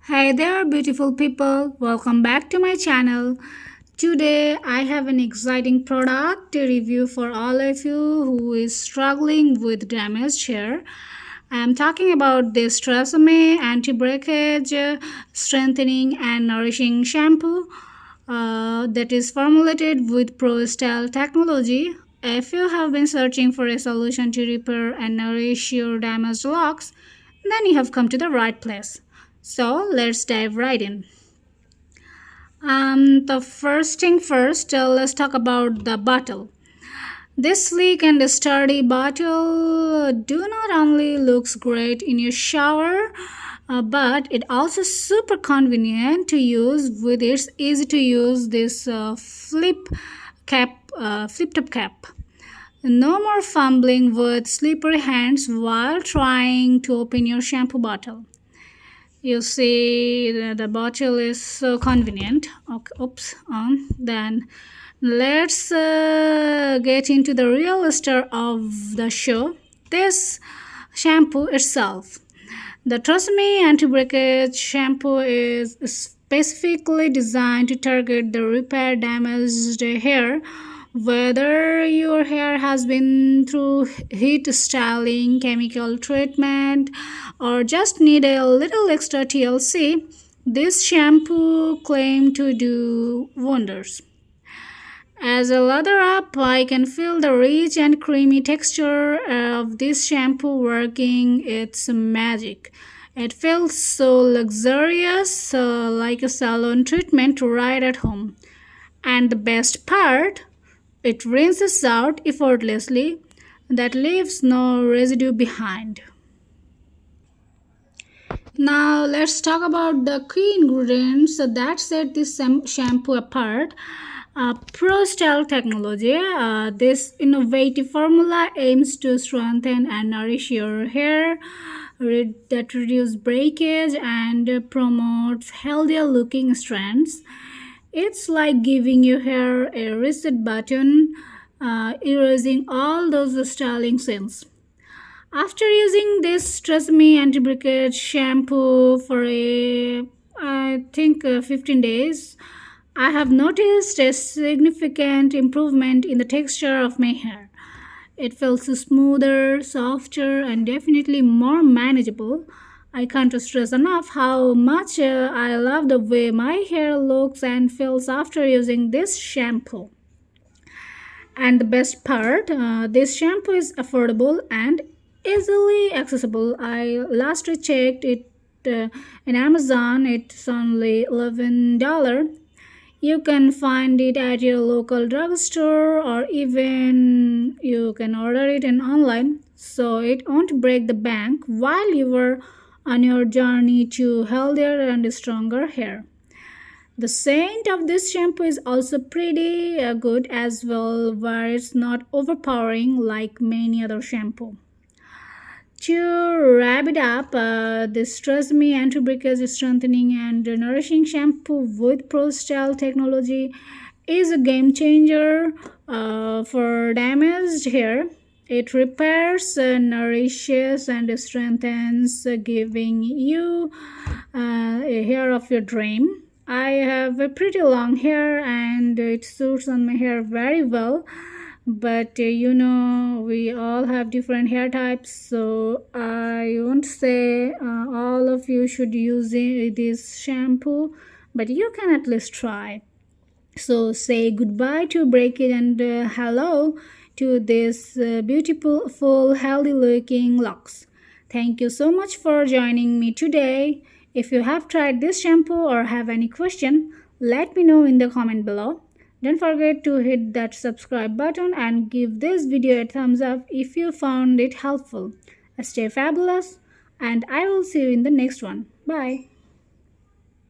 Hey there, beautiful people. Welcome back to my channel. Today, I have an exciting product to review for all of you who is struggling with damaged hair. I'm talking about this Tresemme Anti-Breakage Strengthening and Nourishing Shampoo that is formulated with Pro-Style technology. If you have been searching for a solution to repair and nourish your damaged locks, then you have come to the right place. So let's dive right in. The first thing first, let's talk about the bottle. This sleek and sturdy bottle do not only looks great in your shower, but it also super convenient to use with its easy to use this flip top cap. No more fumbling with slippery hands while trying to open your shampoo bottle. You see the bottle is so convenient. Okay, oops. Then let's get into the real star of the show, this shampoo itself. The Tresemme Anti-Breakage Shampoo is specifically designed to target the repair damaged hair. Whether your hair has been through heat styling, chemical treatment, or just need a little extra TLC, this shampoo claims to do wonders. As I lather up, I can feel the rich and creamy texture of this shampoo working its magic. It feels so luxurious, like a salon treatment right at home. And the best part, it rinses out effortlessly, that leaves no residue behind. Now let's talk about the key ingredients that set this shampoo apart. Pro-Style technology. This innovative formula aims to strengthen and nourish your hair, that reduce breakage and promotes healthier looking strands. It's like giving your hair a reset button, erasing all those styling sins. After using this Tresemme Anti-Breakage shampoo for I think 15 days, I have noticed a significant improvement in the texture of my hair. It feels smoother, softer, and definitely more manageable. I can't stress enough how much I love the way my hair looks and feels after using this shampoo. And the best part, this shampoo is affordable and easily accessible. I last checked it in Amazon. It's only $11. You can find it at your local drugstore or even you can order it in online, so it won't break the bank while you are on your journey to healthier and stronger hair. The scent of this shampoo is also pretty good as well, where it's not overpowering like many other shampoo. To wrap it up, this Tresemme Anti-Breakage Strengthening and Nourishing Shampoo with Pro-Style technology is a game changer for damaged hair. It repairs, nourishes, and strengthens, giving you a hair of your dream. I have a pretty long hair and it suits on my hair very well, but we all have different hair types, so I won't say all of you should use this shampoo, but you can at least try. So say goodbye to breakage and hello to this beautiful, full, healthy looking locks. Thank you so much for joining me today. If you have tried this shampoo or have any question, let me know in the comment below. Don't forget to hit that subscribe button and give this video a thumbs up if you found it helpful. Stay fabulous and I will see you in the next one. Bye.